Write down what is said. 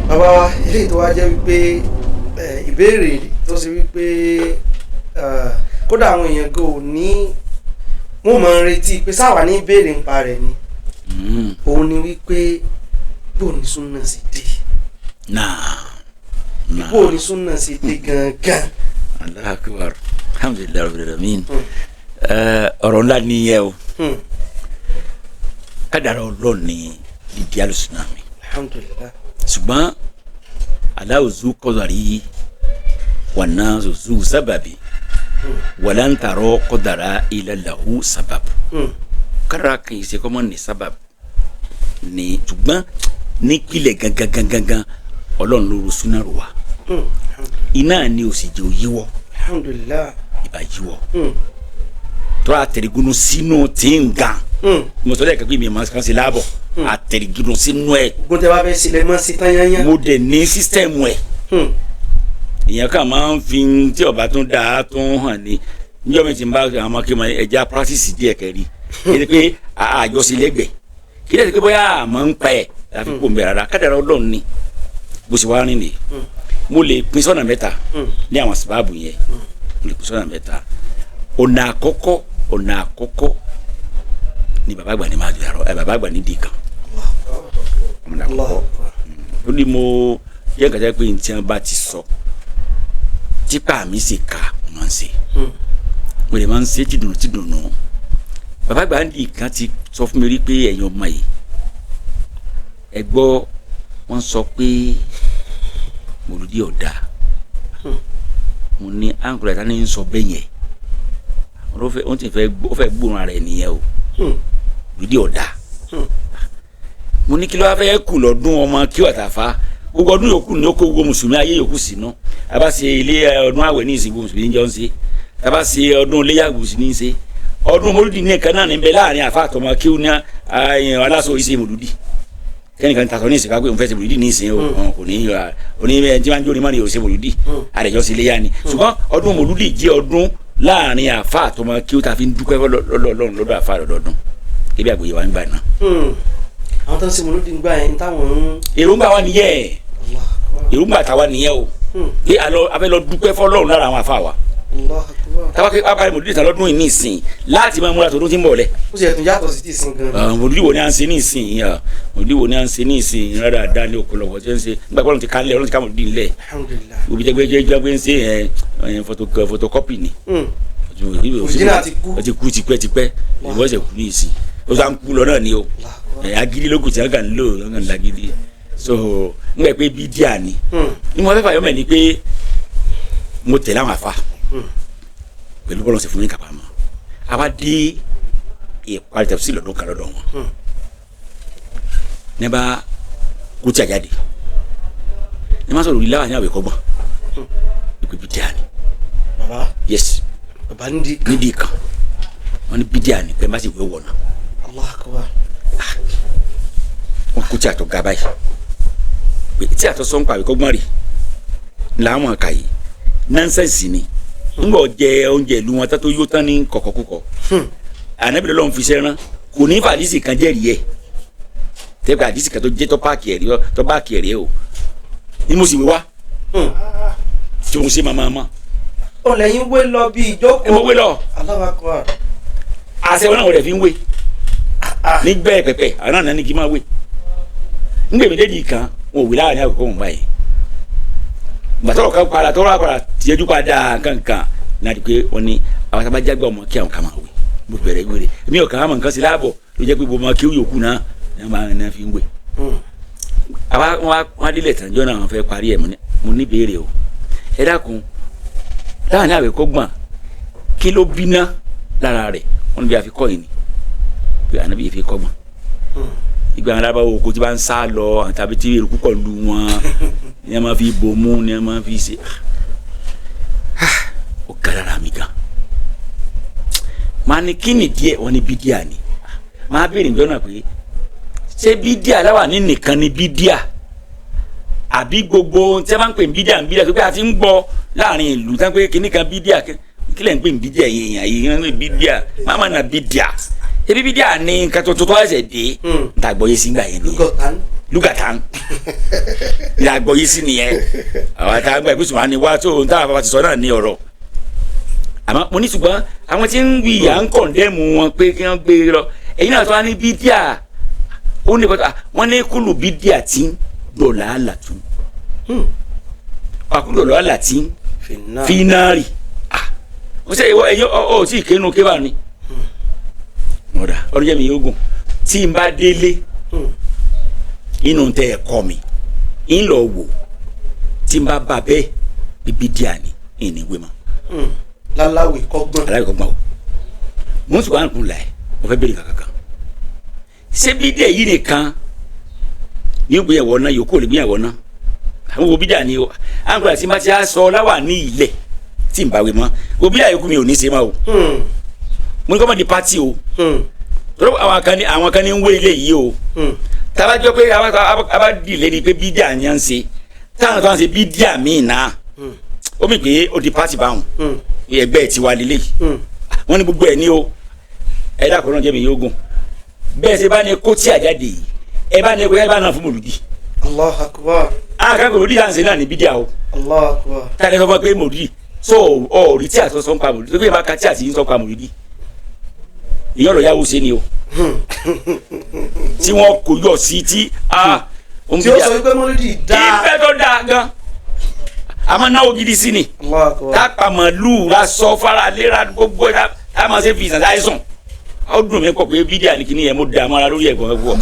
bàbá eléyìí tó wá jẹ́ wípé ìbéèrè tó ṣe wípé kódà àwọn èèyàn kò ní wọ́n máa ń retí pé sáwà ní ìbéèrè nípa rẹ̀ ni òun ni wípé bó ní súnà sí dé bó ní súnà sí dé gangan. Allahu Akbar, alhamdulilayi rabbil alamin. Ọ̀rọ̀ ńlá ni yẹ o kádàrá Ọlọ́run ní ìdí alùsùnà mi ṣùgbọ́n aláwùzú kọ́dàrí wọnà zùzú sábàbí wàlántàrọ́ kọ́dàrá ìlàlàhù sábàbù kádàrá kì í ṣe kọ́mọ́ ní sábàbù ní ṣùgbọ́n ní kílẹ̀ gangan Ọlọ́run ló ro súnà rò wá iná ni ò sì jẹ́ òyíwọ́ ìbá yíwọ́ tó àtẹ̀rẹ̀gùnú sínú tí ń gan mọ̀tọ́lẹ̀ kẹ́kẹ́ mi máa kàn sí láàbọ̀ àtẹ̀rẹ̀gùnú sínú ẹ̀. gbọ́dọ̀ bá fẹ́ sílẹ̀ mọ́ sí tán yányá. mo dẹ̀ ní sísítẹ́ẹ̀mù ẹ̀ ìyẹn kan máa ń fi tí ọba tó dáa tó ń hàn ní níjọ́ mi ti ń bá àwọn ọmọ kí n máa ẹja practice díẹ̀ kẹ́rì kí ni pé àjọsílẹ̀gbẹ̀ kí ni pé bóyá àmọ́ ń pa ẹ̀ láfi kó ń bẹ̀ rárá kádàrá Ọlọ́run ni bó ṣe wá rìn nìyí mo lè pín sọ́nà mẹ́ta ní àwọn sábàbù yẹn mo lè pín sọ́nà mẹ́ta ọ̀nà àkọ́kọ́ ni baba àgbà ni máa jọ yàrá baba àgbà ni di kan ọ̀nà àkọ́kọ́ ó ní mo yẹ kàtà pé ntí wọn bá ti sọ tipa mi sì ka máa ń ṣe mo lè máa ń ṣe tìdùnnú baba àgbà ni kan ti sọ fún mi rí pé ẹ̀yin ọmọ yìí ẹ gbọ́ wọ́n sọ pé mòlúdí ọ̀dà mo ní àǹkùrẹ́ ta ni ń sọ bẹ́ẹ̀ yẹn wọ́n ti fẹ́ gbóòórùn ara ẹ̀ nìyẹn o lùdí ọ̀dà mo ní kí ló wá fẹ́ kù lọ́dún ọmọ kí Ọ̀tàfà gbogbo ọdún yòókù ní ó kó gbogbo mùsùlùmí ayé yòókù sínú tàbá ṣe ilé ọdún àwẹ̀ ní ìsìnkú mùsùlùmí jọ ń ṣe tàbá ṣe ọdún iléyàwó ní í ṣe ọdún mọ́lúdì ní ẹ̀ka náà níbẹ̀ láàrin àfa àtọmọ kí ó ní aláṣọ ìṣe mọ́lúdì kẹ́nìkan tàṣọ ní ìsìnká pé òun fẹ́ ṣe mọ́lúdì ní ìsìn o kò ní oní ẹni tí wọ́n ń jó ní mọ́ni ò ṣe mọ́lúdì àrẹ̀jọ́ sí iléyà ni ṣùgbọ́n ọdún mọ́lúdì jẹ́ ọdún láàrin àfa àtọmọ kí ó ta fi ń dúpẹ́ lọ́dọ̀ lọ́dọ̀ àfa lọ́dọọdún ebi àgbòye wa ń gbà náà. àwọn tó ń ṣe mọ́lúdì ń gbà yẹn táwọn ń. èròǹgbà wa nìyẹn èròǹgbà tàwa nìyẹn o pé a fẹ́ lọ dúpẹ́ fọlọ́run lára àwọn àfa wa táwa kí wàá parí mọ́lúdì tán lọ́dún yìí ní ìsìn láti máa múra tọdún tí ń bọ̀ lẹ̀. ó sì ẹ̀tún yàtọ̀ sí ti ìsìn gan. mọ́lúdì wo ni à ń ṣe ní ìsìn mọ́lúdì wo ni à ń ṣe ní ìsìn rárá dá ní ọ̀pọ̀lọpọ̀ tí ń ṣe nígbà pọ́n ti ká lẹ̀ ọlọ́run ti ká mọ́lúdì ńlẹ̀ òbí jẹ́gbẹ́ ń ṣe photocopy ni òjìnà ti kú tipẹ́tipẹ́ ìwọ ṣe kú ní ìsìn ó sá ń kú lọ náà ni o agídí lókùn tí wọn kàn ń lò wọn kàn ń lagídí so n gbẹ pé bídíà ni ní mo fẹ́ fà yọmọ ni pé mo tẹ̀lé àwọn afa pẹ̀lú bọ́lọ̀ ṣe fún mi kàpá mọ́ a bá dé ìparí tẹ̀sí lọ́dún kan lọ́dọ̀ wọn ní bá kú tí a jáde ní ma sọ̀rọ̀ òrìlà wà ní àwẹ̀ kọ́gbọ̀n ìpè bídíà ni yes baba nídìí kan wọn ní bídíà ni pé má sì wé wọ̀nà wọn kú tí a tó ga báyìí pé tí a tó sọ ń pa àwẹ̀kọ́gbọ̀n rè làwọn kà yìí nọ́nsẹ̀nsì ni ńgbà jẹ oúnjẹ ìlú wọn tó yóò tán ní kọ̀kọ̀kúkọ̀ ànábìrì lọ́n fi sẹ́rán kò ní fàdísì kan jẹ́rìí ẹ̀ tẹ́gbà àdísì kan tó jẹ́ tó páàkì ẹ̀rí o ni mo sì wé wá tí mo ṣe máa ó lẹ́yìn wé lọ bí ìjókòó. ẹ mọ wé lọ. aláwakọ. àṣẹ wọn náà wọlé fi ń wé ní bẹ́ẹ̀ pẹ̀pẹ̀ àwọn náà ní kí n máa wé ngbèmí dédì kan wọn ò wí láàrin àkókò wọn báyìí gbàtọ́rọ̀ kan padà tọ́rọ̀ àpàrà tiẹ́jú padà kankan náà di pé wọ́n ní àwọn sábà jágbá ọmọ kí àwọn kan máa wé mo bẹ̀rẹ̀ wéré èmi ò kàn á mọ̀ nǹkan sí láàbọ̀ ló jẹ́ pé gbogbo ọmọ kí ó yòókù náà ní wọ́n máa fi ń wé. wọ́n á délẹ̀ tàǹjọ́ náà wọ́n fẹ́ parí ẹ̀ mo ní béèrè o ẹ dákun láàrin àwẹ̀kọ́gbọ̀n kí ló bínà lára rẹ̀ wọ́n bí a fi kọ́ yìí ni pé ànábì yìí fi kọ́gbọ̀n ìgbà wọn lábàá oko tí bá ń sá lọ àtàbí tí eruku kọ lu wọn ní a máa fi bomú ní a máa fi ṣe ó gálára mi gan máa ní kí ni díẹ̀ wọ́n ní bídíà ni máa béèrè ìjọ náà pé ṣé bídíà láwà ní nìkan ni bídíà àbí gbogbo tí a máa ń pè bídíà ń bídíà tó pé a ti ń gbọ́ láàrin ìlú tán pé kíní kan bídíà kílẹ̀ ń pè ní bídíà yìí èèyàn yìí ń pè bídíà máma na bídíà ebi bídíà ní nǹkan tó ẹsẹ̀ dé ntàgbọ́ yé sí gbà yẹn nìyẹn lugatan ntàgbọ́ yé sí nìyẹn àwọn àtàgbà ìpínsùn wa ni wá tó ń tàbá bàbá ti sọ náà ní ọ̀rọ̀ àmọ́ mo ní ṣùgbọ́n àwọn tí ń wí à ń kọ̀ndẹ́mù wọn pé kí wọ́n gbé lọ ẹ̀yin náà tó wá ní bídíà ó ní kọ́tà wọ́n ní kúlù bídíà tí ń dọ̀là àlàtú àkúlù dọ̀là àlàtí fínárì wọ́n sẹ́ ẹ̀yọ́ ọ̀ tí ìkénu kébà ni mọ̀dà ọdún jẹ́ mi yóò gùn tí n bá délé inú tẹ ẹ̀kọ́ mi ń lọ wò tí n bá bà bẹ́ẹ̀ bíbí díà ni ìníwé mọ́. láláwì kọ́gbọ́n. aláwì kọ́gbọ́n o mo ń sọ wà nǹkan láì mo fẹ́ bèrè kankan ṣé bídíà yìí nìkan ní ìgbéyàwó náà yòókù lè gbéyàwó náà àwọn wo bídíà ni o àwọn àti má ti á sọ láwà ní ilẹ̀ tí n bá wé mọ́ wo bídíà yòókù mi ò ní í ṣe mọ́ o mo ní kọ́ mọ́ di pati o tọ́lọ́ àwọn kan ní ń wé ilé yìí o tabajọ pé a bá di lé ni pé bídíà ni à ń ṣe táwọn tó ń ṣe bídíà míì náà ó mi pé ó di pati báwọn ẹgbẹ́ tiwa lílé wọ́n ní gbogbo ẹ̀ ní o ẹ dákun náà jẹ́ mi yóò gùn bẹ́ẹ̀ ṣe bá ní kó tí àjáde yìí ẹ bá ní ẹgbẹ́ bá náà fún mòlúdì. Allahu Akbar. àkàkọ́ mòlúdì à ń ṣe náà ní bídíà o. Allahu Akbar. táyà sọ fún pé mòlúdì so ọ̀rí tí àtọ́ sọ ń pa mòlúdì tó bí ẹ bá ka tí àti yín sọ ń pa mòlúdì ìyọ́n lọ yàwó ṣe ni o tí wọ́n kò yọ sí tí a. tí ó sọ wípé mọ́lúdì dáa. ìfẹ́ tó dáa gan a máa náwó gidi sí ni kápá màlúù lásọ fara léra gbogbo ẹ̀ tá a máa ṣe fi ìsàn láìsàn ó dùn mí pọ̀ pé bídíà ní kíní yẹn mo dààmú ara lórí ẹ̀gbọ́n ẹ̀gbọ́n.